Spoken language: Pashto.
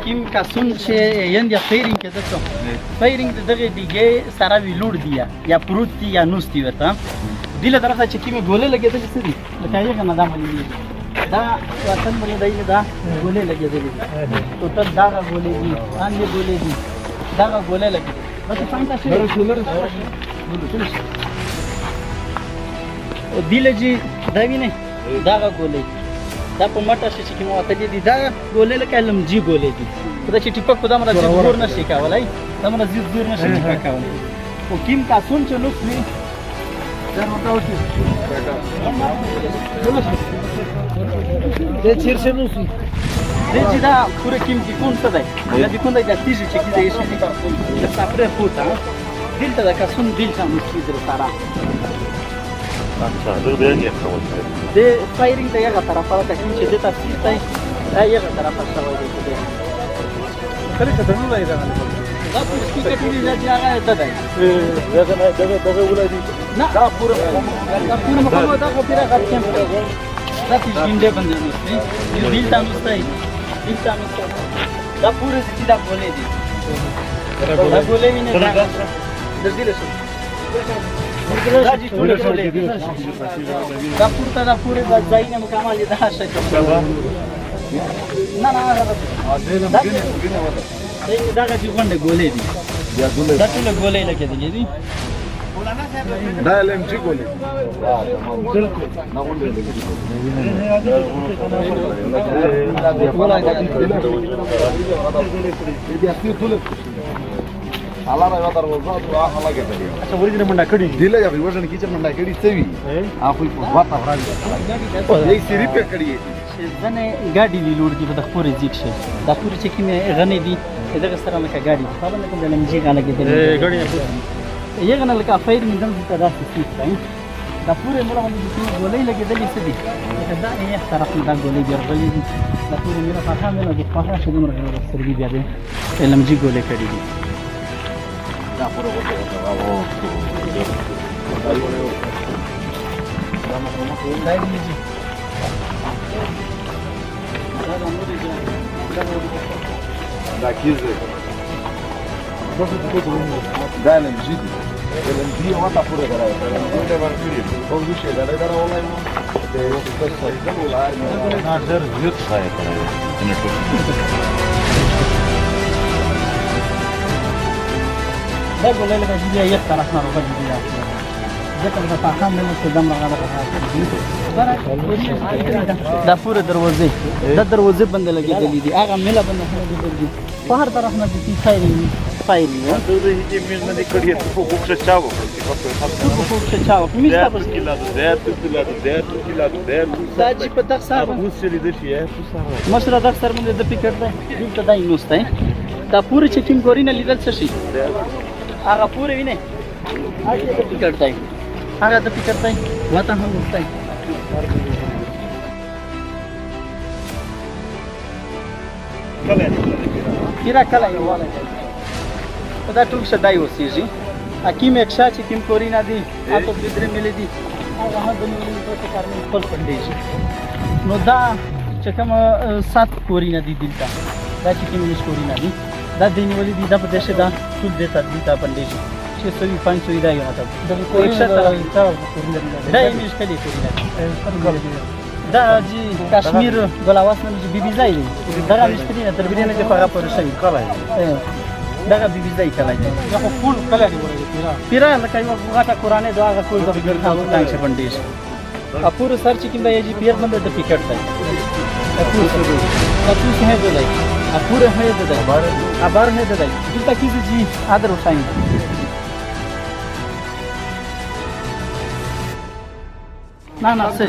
کیم کسون چې یند یا فیرینګ کې دڅو فیرینګ دغه دیګه سره وی لوړ دی یا پروت دی یا نوس دی ورته دله طرفه چې کیمه ګولې لګېدلې څه دي لکه یې کنه دا ملي دا وطن باندې دی دا ګولې لګېدلې ټوټل دا ګولې دي ان دې ګولې دي دا ګولې لګېدلې بس څنګه شي او دله جی دا ویني دا ګولې دا په مټه شي چې مو ته دي دا ګولې لکه لمجي ګولې دي دا چې ټیپک په دمر راځي زور نشي کولای دمر راځي زور نشي کولای او کیم کاسون چې نو سوي دا ورته وتی د چیر څه نو سوي د چې دا پوره کیم کې کون څه دی دا د کون د تیږي چې کیږي شي د سپره پوتا دلته دا کاسون دلته نو سوي در سره अच्छा दूर दे नहीं अच्छा होता है de firing ته یغه طرفه ته کوم چې د تفصیل ته یغه طرفه شوی دی کله چې دنو لای دا دا په سپیکر کې نه دی هغه ته دی دغه ولادي نه دا پوره مخه دا خو پیره غټ کېم دا په ژوندې باندې نو یو دل تاسو ته دا پوره چې دا بولې دي دا بولې ویني دا د دې له دا پورته دا پورې ځایونه مکمل دي دا شي نه دا چې غونډه ګولې دي دا ټول ګولې لکه دي دا لم چې ګولې بالکل نه غونډه دي حالا را یادار وزاد و حالا گذاری. اصلا ورزی نمونده کردی. دیله یا بیوشن کیچه نمونده کردی سوی. آخوی پوزبات افرادی. یه سری پی کردیه. زن گاڑی لیلور دی بدخ پوری زیک شه. دا پوری چه کمی غنی دی. ادغه سره مکه گاڑی. خبر نکم دلم جی غاله گذاری. گاڑی نه پوری. یه غنه لکه فایر میدم تا داست سیت راین. دا پوری مولا باندې د ګولې لګېدلې څه دي دا یې طرف نه دا ګولې ګرځلې دي دا پوری میرا فاخا مې د فاخا شې دمر غوړ سرګي بیا دې علم جی ګولې کړې دي دا پوره وته او دا کیزه دا لم جدي لم دي وتا پوره غراي دا ورکړي او دې شه دا ولاي مو ته یو څه څه ولاي نه زر زیات ځای کوي ان ټول دا ګولې لکه چې یې طرف نه راغلی دی ځکه دا پاخام نه څه دم راغله دا پوره دروازه دا دروازه بند لګېدلې دي هغه مله بند لګېدلې دي په هر طرف نه دي فایرینګ دا د هیڅ مين نه کړی ته په خوښ چاو په خوښ چاو می تاسو کله دا چې په دغه سره وسلی د شي مشره دغه سره باندې د پکټ دی دلته دای نوسته دا پوره چې ټیم ګورینه لیدل څه شي هغه پوره ویني هغه د پکټ دی هغه د پکټ دی وته هم وسته کله یو والا دا ټول شدای وسیږي حکیم اکشا چې کیم کورینا دی تاسو د درې ملي دي هغه هم د نوې په کارمن خپل پندېږي نو دا چې کوم 7 کورینا دي دلته دا چې کیم نش کورینا دي دا د نیولې دي دا په دشه دا ټول د تدبیر پندېږي چې سوي 500 دی مطلب د اکشا دا یې مشکلې کورینا دا چې کشمیر ګلاواس نه بي بي ځای دی دا مشکلې نه تر بیرنه کې هغه پر شي کله دا بي بي ځای کله دی دا خو فول کله دی پیرا لکه یو غاټه قرانه دا هغه کوئی د ګرځاو ځای څخه پندېش اپور سر چې کیمبا یې پیر باندې د پکټ دی اپور څه دی اپور هي دی ابار هي دی دلته کیږي چې ادر وټایم نه څه